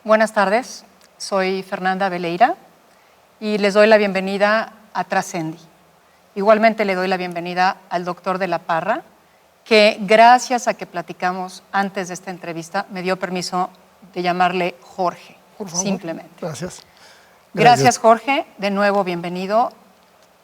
Buenas tardes, soy Fernanda Veleira y les doy la bienvenida a Trascendi. Igualmente le doy la bienvenida al doctor de la Parra, que gracias a que platicamos antes de esta entrevista me dio permiso de llamarle Jorge, por favor. Simplemente. Gracias. Gracias, Jorge, de nuevo bienvenido.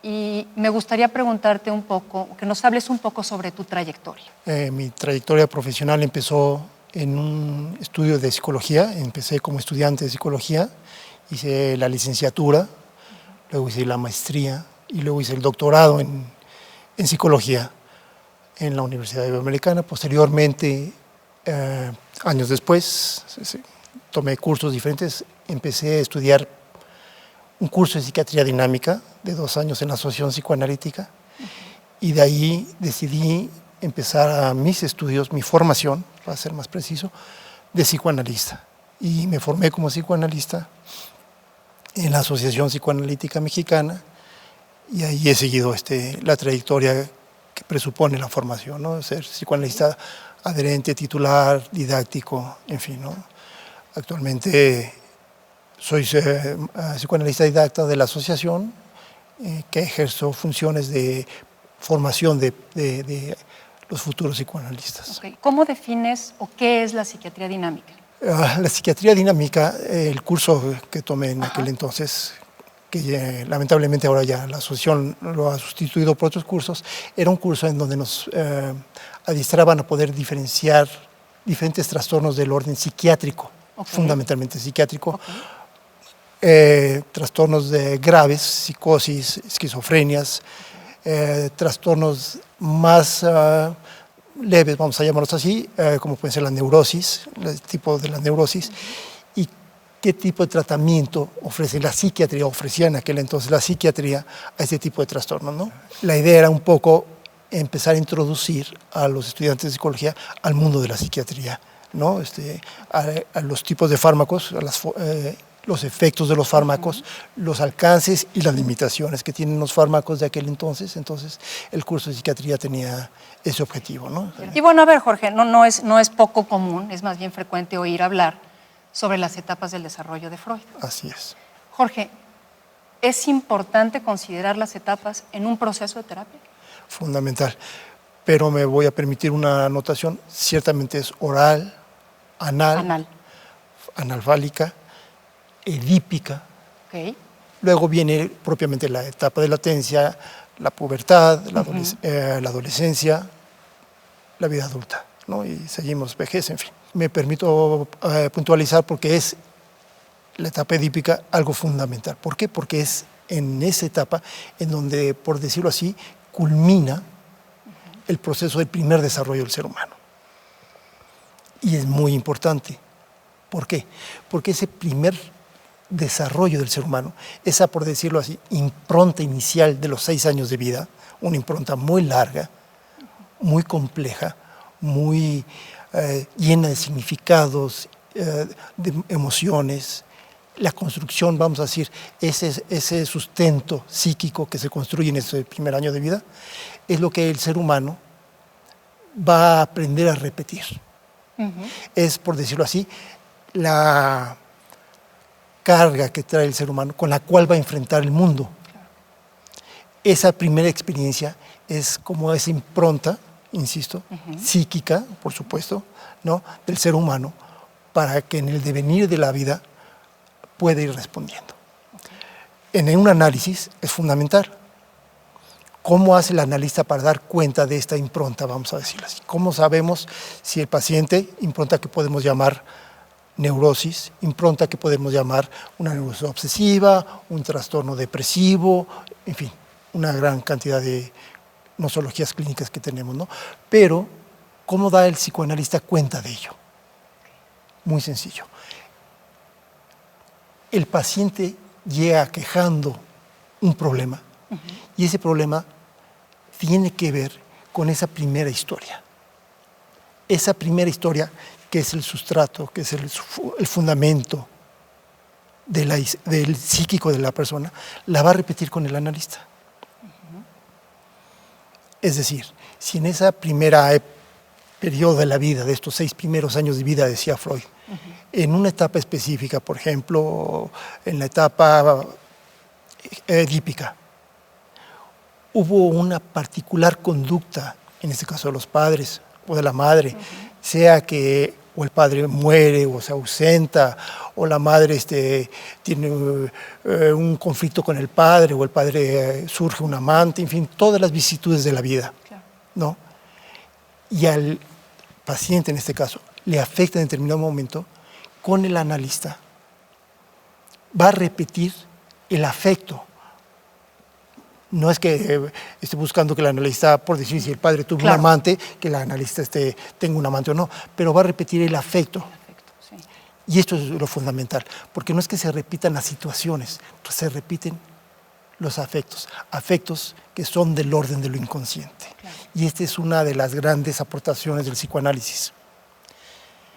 Y me gustaría preguntarte un poco, que nos hables un poco sobre tu trayectoria. Mi trayectoria profesional empezó en un estudio de psicología. Empecé como estudiante de psicología, hice la licenciatura, luego hice la maestría y luego hice el doctorado en psicología en la Universidad Iberoamericana. Posteriormente, años después, tomé cursos diferentes, empecé a estudiar un curso de psiquiatría dinámica de 2 años en la Asociación Psicoanalítica y de ahí decidí empezar mis estudios, mi formación, para ser más preciso, de psicoanalista. Y me formé como psicoanalista en la Asociación Psicoanalítica Mexicana y ahí he seguido la trayectoria que presupone la formación, ¿no? Ser psicoanalista adherente, titular, didáctico, en fin, ¿no? Actualmente soy psicoanalista didacta de la asociación, que ejerzo funciones de formación de los futuros psicoanalistas. Okay. ¿Cómo defines o qué es la psiquiatría dinámica? La psiquiatría dinámica, el curso que tomé en aquel entonces, que lamentablemente ahora ya la asociación lo ha sustituido por otros cursos, era un curso en donde nos adiestraban a poder diferenciar diferentes trastornos del orden psiquiátrico, fundamentalmente psiquiátrico, trastornos graves, psicosis, esquizofrenias, trastornos más leves, vamos a llamarlos así, como pueden ser la neurosis, el tipo de la neurosis, y qué tipo de tratamiento ofrece la psiquiatría, ofrecía en aquel entonces la psiquiatría a este tipo de trastornos, ¿no? La idea era un poco empezar a introducir a los estudiantes de psicología al mundo de la psiquiatría, ¿no? A los tipos de fármacos, los efectos de los fármacos, los alcances y las limitaciones que tienen los fármacos de aquel entonces. Entonces, el curso de psiquiatría tenía ese objetivo, ¿no? Y bueno, a ver, Jorge, no es poco común, es más bien frecuente oír hablar sobre las etapas del desarrollo de Freud. Así es. Jorge, ¿es importante considerar las etapas en un proceso de terapia? Fundamental. Pero me voy a permitir una anotación. Ciertamente es oral, analfálica, edípica. Okay. Luego viene propiamente la etapa de latencia, la pubertad, la adolescencia, la vida adulta, ¿no? Y seguimos vejez, en fin. Me permito puntualizar porque es la etapa edípica algo fundamental. ¿Por qué? Porque es en esa etapa en donde, por decirlo así, culmina el proceso del primer desarrollo del ser humano. Y es muy importante. ¿Por qué? Porque ese primer desarrollo del ser humano, esa, por decirlo así, impronta inicial de los 6 años de vida, una impronta muy larga, muy compleja, muy llena de significados, de emociones, la construcción, vamos a decir, ese sustento psíquico que se construye en ese primer año de vida, es lo que el ser humano va a aprender a repetir. Es, por decirlo así, la carga que trae el ser humano con la cual va a enfrentar el mundo. Esa primera experiencia es como esa impronta, insisto, psíquica, por supuesto, ¿no?, del ser humano, para que en el devenir de la vida pueda ir respondiendo. En un análisis es fundamental. ¿Cómo hace el analista para dar cuenta de esta impronta, vamos a decirlo así? ¿Cómo sabemos si el paciente, impronta que podemos llamar neurosis, impronta que podemos llamar una neurosis obsesiva, un trastorno depresivo, en fin, una gran cantidad de nosologías clínicas que tenemos, ¿no? Pero, ¿cómo da el psicoanalista cuenta de ello? Muy sencillo. El paciente llega quejando un problema y ese problema tiene que ver con esa primera historia. Esa primera historia que es el sustrato, que es el fundamento del psíquico de la persona, la va a repetir con el analista. Es decir, si en esa primera periodo de la vida, de estos 6 primeros años de vida, decía Freud. En una etapa específica, por ejemplo, en la etapa edípica, hubo una particular conducta, en este caso de los padres o de la madre, sea que o el padre muere o se ausenta, o la madre tiene un conflicto con el padre, o el padre surge un amante, en fin, todas las vicisitudes de la vida, Claro. ¿no? Y al paciente, en este caso, le afecta en determinado momento, con el analista va a repetir el afecto. No es que esté buscando que el analista, por decir, si el padre tuvo Claro. un amante, que el analista tenga un amante o no, pero va a repetir el afecto. Perfecto, sí. Y esto es lo fundamental, porque no es que se repitan las situaciones, se repiten los afectos, afectos que son del orden de lo inconsciente. Claro. Y esta es una de las grandes aportaciones del psicoanálisis.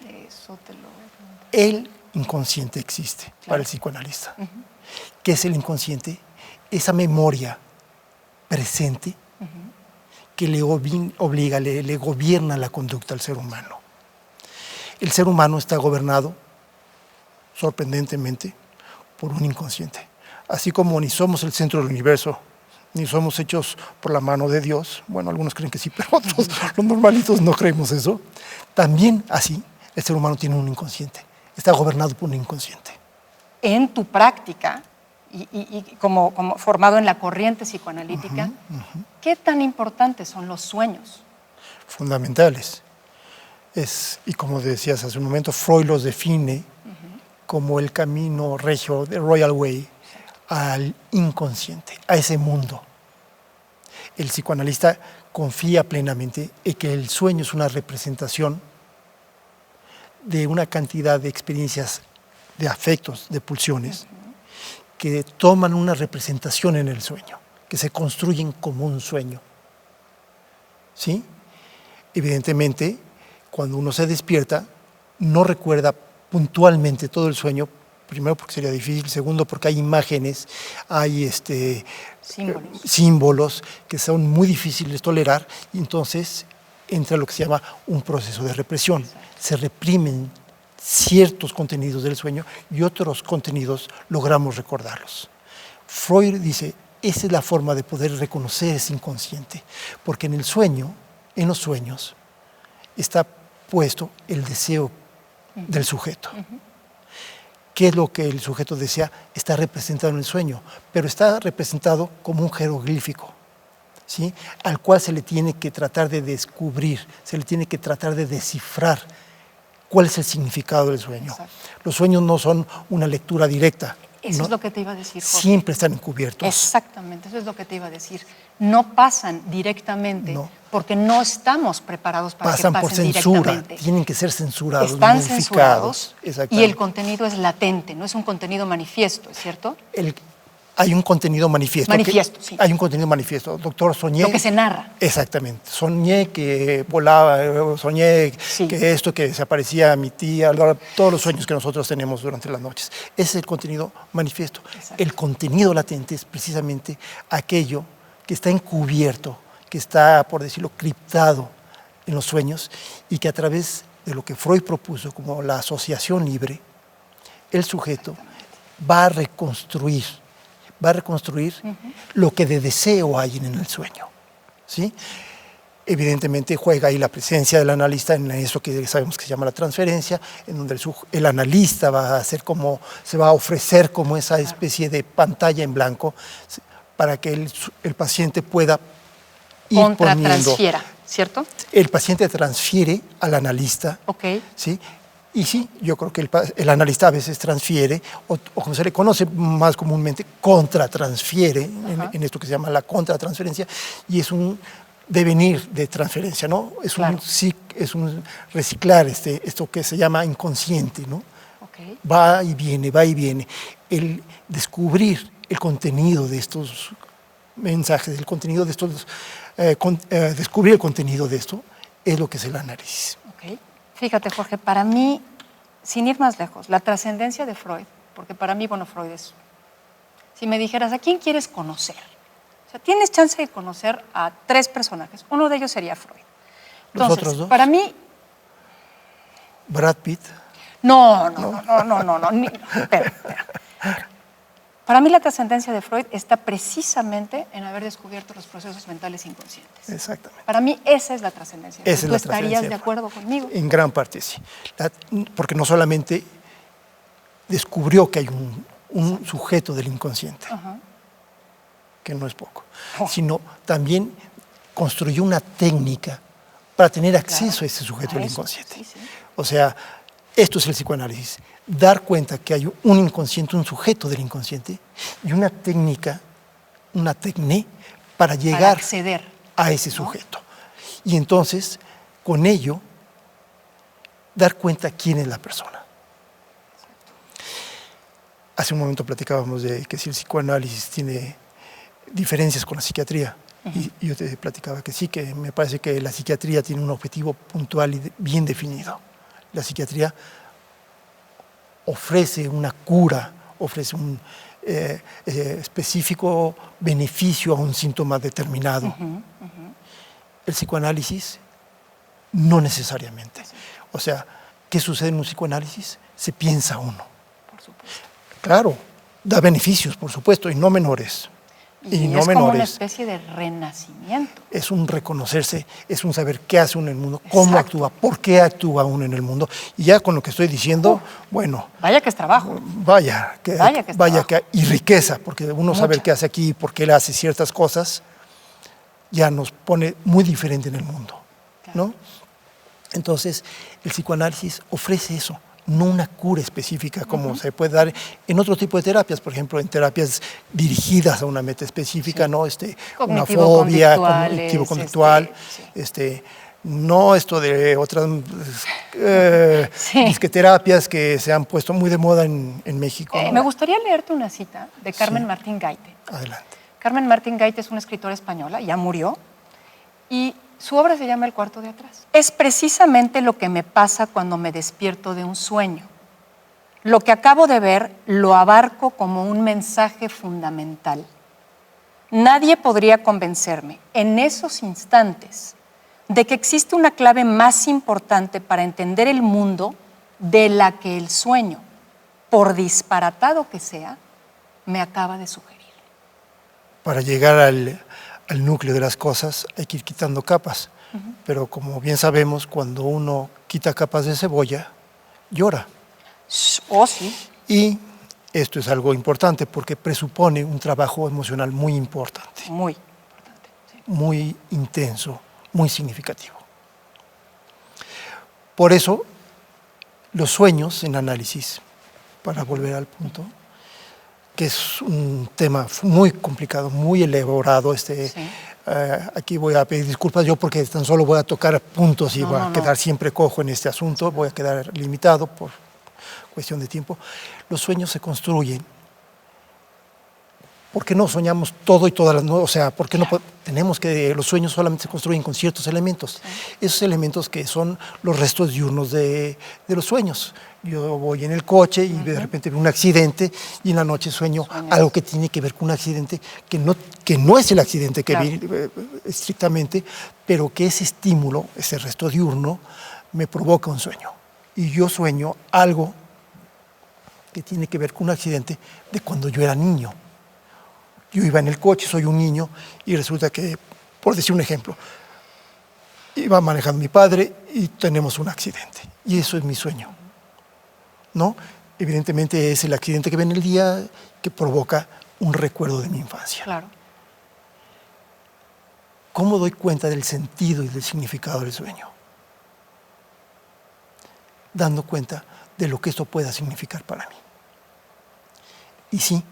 Eso te lo voy a preguntar. El inconsciente existe para el psicoanalista. ¿Qué es el inconsciente? Esa memoria presente que le obliga, le gobierna la conducta al ser humano. El ser humano está gobernado, sorprendentemente, por un inconsciente. Así como ni somos el centro del universo, ni somos hechos por la mano de Dios, bueno, algunos creen que sí, pero otros, los normalitos, no creemos eso. También así, el ser humano tiene un inconsciente, está gobernado por un inconsciente. En tu práctica, y como formado en la corriente psicoanalítica, ¿qué tan importantes son los sueños? Fundamentales. Y como decías hace un momento, Freud los define como el camino regio, de Royal Way, al inconsciente, a ese mundo. El psicoanalista confía plenamente en que el sueño es una representación de una cantidad de experiencias, de afectos, de pulsiones, que toman una representación en el sueño, que se construyen como un sueño. ¿Sí? Evidentemente, cuando uno se despierta, no recuerda puntualmente todo el sueño, primero porque sería difícil, segundo porque hay imágenes, hay símbolos que son muy difíciles de tolerar, y entonces entra lo que se llama un proceso de represión. Se reprimen ciertos contenidos del sueño y otros contenidos logramos recordarlos. Freud dice, esa es la forma de poder reconocer ese inconsciente, porque en el sueño, en los sueños, está puesto el deseo del sujeto. ¿Qué es lo que el sujeto desea? Está representado en el sueño, pero está representado como un jeroglífico, ¿sí? Al cual se le tiene que tratar de descubrir, se le tiene que tratar de descifrar cuál es el significado del sueño. Exacto. Los sueños no son una lectura directa. Eso ¿no? es lo que te iba a decir, Jorge. Siempre están encubiertos. Exactamente, eso es lo que te iba a decir. No pasan directamente porque no estamos preparados para pasan que por pasen censura, directamente. tienen que ser censurados, Están modificados. censurados y el contenido es latente, no es un contenido manifiesto, ¿es cierto? Hay un contenido manifiesto. Manifiesto, sí. Hay un contenido manifiesto. Doctor, soñé. Lo que se narra. Exactamente. Soñé que volaba, soñé que esto, que se aparecía mi tía, todos los sueños que nosotros tenemos durante las noches. Ese es el contenido manifiesto. Exacto. El contenido latente es precisamente aquello que está encubierto, que está, por decirlo, criptado en los sueños y que a través de lo que Freud propuso como la asociación libre, el sujeto va a reconstruir lo que de deseo hay en el sueño, ¿sí? Evidentemente juega ahí la presencia del analista en eso que sabemos que se llama la transferencia, en donde el analista va a hacer se va a ofrecer como esa especie de pantalla en blanco para que el paciente pueda ir contratransfiera, ¿cierto? El paciente transfiere al analista, ¿sí? Y sí, yo creo que el analista a veces transfiere, o como se le conoce más comúnmente, contratransfiere, en esto que se llama la contratransferencia, y es un devenir de transferencia, ¿no? Es un reciclar esto que se llama inconsciente, ¿no? Va y viene. El descubrir el contenido de estos mensajes, el contenido de estos, descubrir el contenido de esto, es lo que es el análisis. Fíjate, Jorge, para mí, sin ir más lejos, la trascendencia de Freud, porque para mí, bueno, Freud es... Si me dijeras, ¿a quién quieres conocer? O sea, tienes chance de conocer a 3 personajes. Uno de ellos sería Freud. Los Entonces, otros dos. para mí, Brad Pitt. no. Espera. Para mí la trascendencia de Freud está precisamente en haber descubierto los procesos mentales inconscientes. Exactamente. Para mí esa es la trascendencia. Esa es ¿Tú la estarías trascendencia de de acuerdo conmigo? En gran parte sí. Porque no solamente descubrió que hay un sujeto del inconsciente, que no es poco, sino también construyó una técnica para tener acceso a ese sujeto del inconsciente. Sí. O sea, esto es el psicoanálisis. Dar cuenta que hay un inconsciente, un sujeto del inconsciente, y una técnica, una técnica para llegar Para acceder a ese sujeto. Y entonces, con ello, dar cuenta quién es la persona. Hace un momento platicábamos de que si el psicoanálisis tiene diferencias con la psiquiatría, y yo te platicaba que sí, que me parece que la psiquiatría tiene un objetivo puntual y bien definido. La psiquiatría ofrece una cura, ofrece un específico beneficio a un síntoma determinado. El psicoanálisis no necesariamente. O sea, ¿qué sucede en un psicoanálisis? Se piensa uno. Por supuesto. Claro, da beneficios, por supuesto, y no menores. Y no es como una menores. especie de renacimiento. Es un reconocerse, es un saber qué hace uno en el mundo, cómo actúa, por qué actúa uno en el mundo. Y ya con lo que estoy diciendo, bueno, Vaya que es trabajo. vaya que trabajo. y riqueza, porque uno sabe qué hace aquí y por qué él hace ciertas cosas, ya nos pone muy diferente en el mundo, ¿no? Entonces, el psicoanálisis ofrece eso, no una cura específica como se puede dar en otro tipo de terapias, por ejemplo, en terapias dirigidas a una meta específica, ¿no? Una fobia, cognitivo-conductual, no esto de otras disqueterapias que se han puesto muy de moda en México. ¿No? Me gustaría leerte una cita de Carmen Martín Gaite. Adelante. Carmen Martín Gaite es una escritora española, ya murió, y su obra se llama El cuarto de atrás. Es precisamente lo que me pasa cuando me despierto de un sueño. Lo que acabo de ver lo abarco como un mensaje fundamental. Nadie podría convencerme en esos instantes de que existe una clave más importante para entender el mundo de la que el sueño, por disparatado que sea, me acaba de sugerir. Para llegar al núcleo de las cosas hay que ir quitando capas, pero como bien sabemos, cuando uno quita capas de cebolla, llora. Oh, sí. Y esto es algo importante porque presupone un trabajo emocional muy importante. Muy importante. Sí. Muy intenso, muy significativo. Por eso, los sueños en análisis, para volver al punto, que es un tema muy complicado, muy elaborado. Aquí voy a pedir disculpas yo porque tan solo voy a tocar puntos y voy a quedar siempre cojo en este asunto, voy a quedar limitado por cuestión de tiempo. Los sueños se construyen. ¿Por qué no soñamos todo y todas las noches? O sea, ¿por qué no tenemos que los sueños solamente se construyen con ciertos elementos? Esos elementos que son los restos diurnos de los sueños. Yo voy en el coche y de repente veo un accidente y en la noche sueño algo que tiene que ver con un accidente que no es el accidente que vi estrictamente, pero que ese estímulo, ese resto diurno, me provoca un sueño. Y yo sueño algo que tiene que ver con un accidente de cuando yo era niño. Yo iba en el coche, soy un niño, y resulta que, por decir un ejemplo, iba manejando mi padre y tenemos un accidente. Y eso es mi sueño, ¿no? Evidentemente es el accidente que ve en el día que provoca un recuerdo de mi infancia. Claro. ¿Cómo doy cuenta del sentido y del significado del sueño? Dando cuenta de lo que esto pueda significar para mí. Y sí,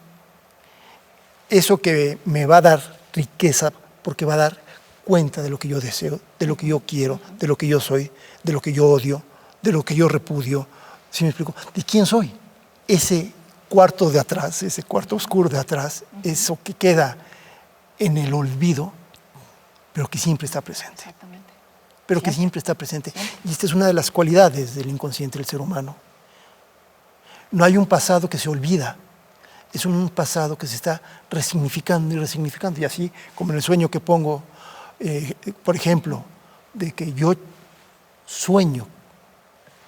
eso que me va a dar riqueza, porque va a dar cuenta de lo que yo deseo, de lo que yo quiero, de lo que yo soy, de lo que yo odio, de lo que yo repudio. ¿Sí me explico? ¿De quién soy? Ese cuarto de atrás, ese cuarto oscuro de atrás, eso que queda en el olvido, pero que siempre está presente. Exactamente. Pero que siempre está presente. Siempre. Y esta es una de las cualidades del inconsciente del ser humano. No hay un pasado que se olvida. Es un pasado que se está resignificando y resignificando. Y así, como en el sueño que pongo, por ejemplo, de que yo sueño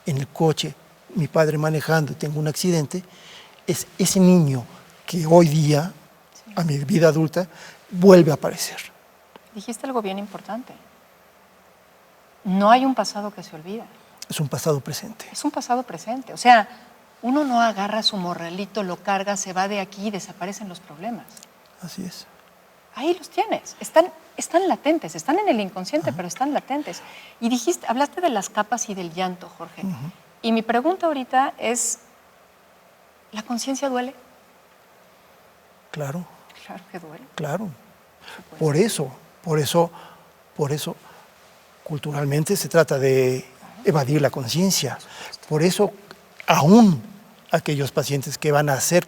en el coche, mi padre manejando y tengo un accidente, es ese niño que hoy día, a mi vida adulta, vuelve a aparecer. Dijiste algo bien importante. No hay un pasado que se olvida. Es un pasado presente. Es un pasado presente. O sea, uno no agarra su morralito, lo carga, se va de aquí y desaparecen los problemas. Así es. Ahí los tienes. Están latentes, están en el inconsciente, pero están latentes. Y hablaste de las capas y del llanto, Jorge. Y mi pregunta ahorita es, ¿la conciencia duele? Claro. Claro que duele. Claro. Por eso, culturalmente se trata de evadir la conciencia. Por eso, aún aquellos pacientes que van a hacer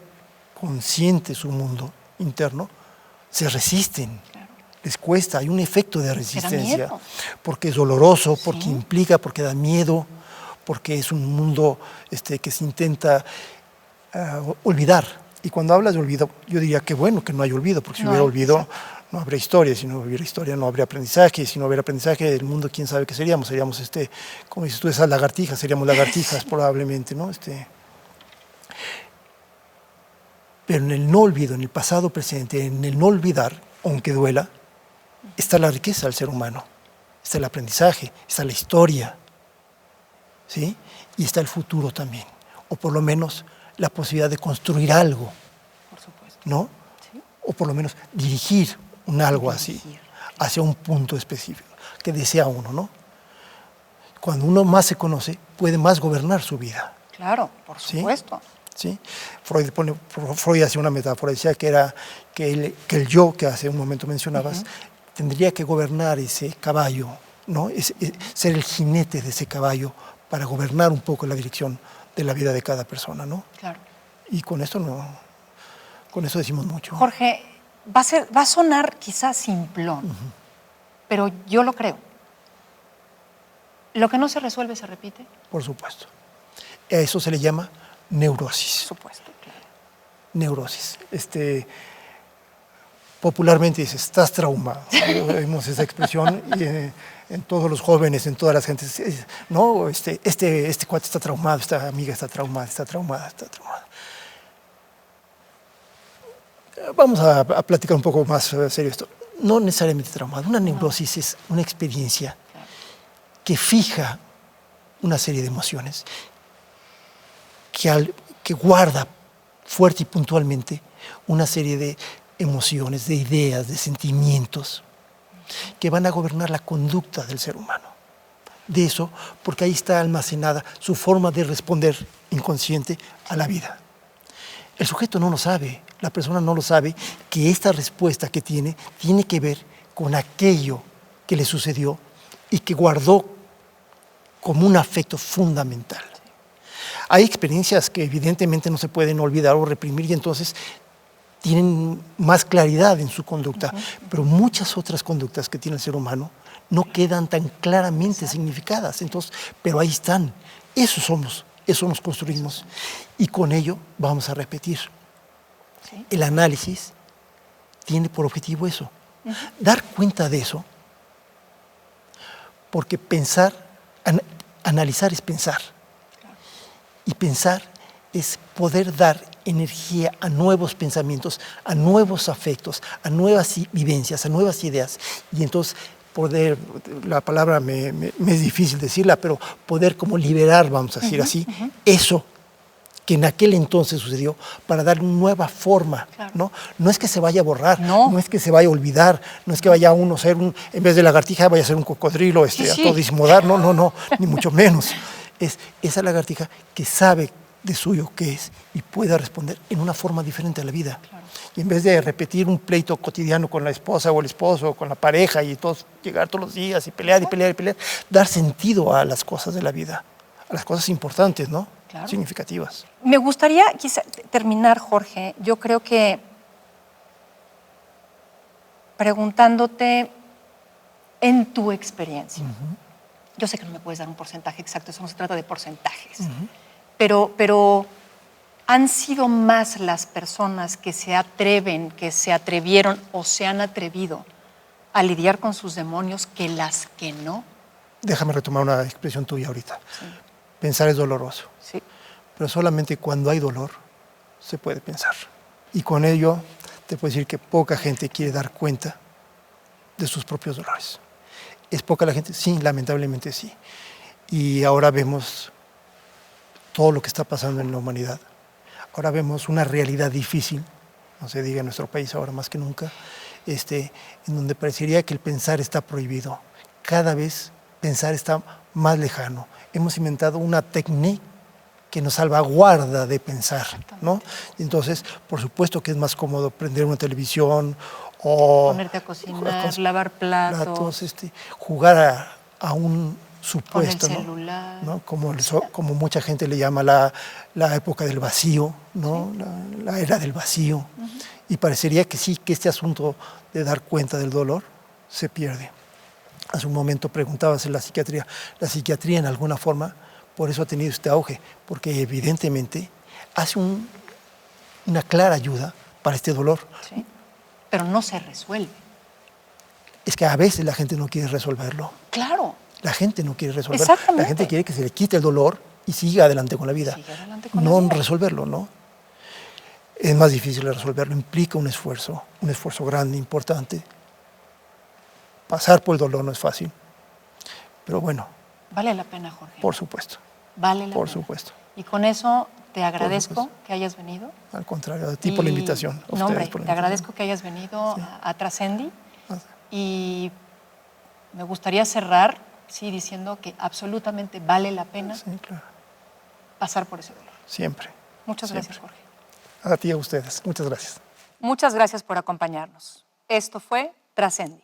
consciente su mundo interno, se resisten. Claro. Les cuesta, hay un efecto de resistencia. miedo. Porque es doloroso, porque Sí. implica, porque da miedo, porque es un mundo que se intenta olvidar. Y cuando hablas de olvido, yo diría que bueno que no hay olvido, porque si No hubiera hay, olvido, exacto. no habría historia, si no hubiera historia no habría aprendizaje, y si no hubiera aprendizaje, el mundo quién sabe qué seríamos, como dices tú, esas lagartijas, seríamos lagartijas probablemente, ¿no? Pero en el no olvido, en el pasado presente, en el no olvidar, aunque duela, está la riqueza del ser humano, está el aprendizaje, está la historia, ¿sí? Y está el futuro también, o por lo menos la posibilidad de construir algo, Por supuesto. ¿no? Sí. O por lo menos dirigir un algo así, Dirigir. hacia un punto específico que desea uno, ¿no? Cuando uno más se conoce, puede más gobernar su vida. Claro, por ¿Sí? supuesto. ¿Sí? Freud hacía una metáfora, decía que el yo, que hace un momento mencionabas, tendría que gobernar ese caballo, ¿no? Ser el jinete de ese caballo para gobernar un poco la dirección de la vida de cada persona, ¿no? Claro. Y con eso decimos mucho. Jorge, va a sonar quizás simplón, pero yo lo creo. Lo que no se resuelve se repite. Por supuesto. A eso se le llama neurosis. Por supuesto, claro. Neurosis. Popularmente dice, estás traumado. Vemos esa expresión y, en todos los jóvenes, en todas las gentes, no, este cuate está traumado, esta amiga está traumada. Vamos a platicar un poco más serio esto. No necesariamente traumado. Una neurosis es una experiencia que fija una serie de emociones, que guarda fuerte y puntualmente una serie de emociones, de ideas, de sentimientos que van a gobernar la conducta del ser humano. De eso, porque ahí está almacenada su forma de responder inconsciente a la vida. El sujeto no lo sabe, la persona no lo sabe, que esta respuesta que tiene que ver con aquello que le sucedió y que guardó como un afecto fundamental. Hay experiencias que evidentemente no se pueden olvidar o reprimir y entonces tienen más claridad en su conducta, pero muchas otras conductas que tiene el ser humano no quedan tan claramente significadas. Entonces, pero ahí están, eso nos construimos y con ello vamos a repetir. Sí. El análisis tiene por objetivo eso, dar cuenta de eso, porque analizar es pensar. Y pensar es poder dar energía a nuevos pensamientos, a nuevos afectos, a nuevas vivencias, a nuevas ideas. Y entonces la palabra me es difícil decirla, pero poder como liberar, vamos a decir así, eso que en aquel entonces sucedió, para darle una nueva forma, Claro. ¿no? No es que se vaya a borrar, No. no es que se vaya a olvidar, no es que vaya uno a ser en vez de lagartija, vaya a ser un cocodrilo Sí, a sí. todo disimodar, no, ni mucho menos. Es esa lagartija que sabe de suyo qué es y pueda responder en una forma diferente a la vida. Claro. Y en vez de repetir un pleito cotidiano con la esposa o el esposo o con la pareja y llegar todos los días y pelear, dar sentido a las cosas de la vida, a las cosas importantes, ¿no? Claro. Significativas. Me gustaría quizá terminar, Jorge, yo creo que preguntándote en tu experiencia. Yo sé que no me puedes dar un porcentaje exacto, eso no se trata de porcentajes, pero ¿han sido más las personas que se atreven, que se atrevieron o se han atrevido a lidiar con sus demonios que las que no? déjame retomar una expresión tuya ahorita. Sí. Pensar es doloroso, Sí. pero solamente cuando hay dolor se puede pensar. Y con ello te puedo decir que poca gente quiere dar cuenta de sus propios dolores. ¿Es poca la gente? Sí, lamentablemente sí. Y ahora vemos todo lo que está pasando en la humanidad. Ahora vemos una realidad difícil, no se diga en nuestro país ahora más que nunca, en donde parecería que el pensar está prohibido. Cada vez pensar está más lejano. Hemos inventado una técnica que nos salvaguarda de pensar, ¿no? Entonces, por supuesto que es más cómodo prender una televisión o Ponerte a cocinar, lavar platos, jugar a un supuesto, con el ¿no? celular. ¿No? Como mucha gente le llama la época del vacío, ¿no? Sí. La era del vacío. Y parecería que sí, que este asunto de dar cuenta del dolor se pierde. Hace un momento preguntabas en la psiquiatría en alguna forma, por eso ha tenido este auge, porque evidentemente hace una clara ayuda para este dolor. Sí. Pero no se resuelve. Es que a veces la gente no quiere resolverlo. Claro. La gente no quiere resolverlo. Exactamente. La gente quiere que se le quite el dolor y siga adelante con la vida. Sigue adelante con No la vida. resolverlo, ¿no? Es más difícil de resolverlo, implica un esfuerzo grande, importante. Pasar por el dolor no es fácil, pero bueno, Vale la pena, Jorge. por supuesto, Vale la por pena. supuesto. Y con eso te agradezco supuesto. que hayas venido. Al contrario, a ti por la invitación. A No, ustedes hombre, por la te invitación. agradezco que hayas venido Sí. a Trascendi. Ah, Y me gustaría cerrar, sí, diciendo que absolutamente vale la pena Sí, claro, pasar por ese dolor. siempre. Muchas Siempre. gracias, Jorge. A ti, a ustedes. Muchas gracias. Muchas gracias por acompañarnos. Esto fue Trascendi.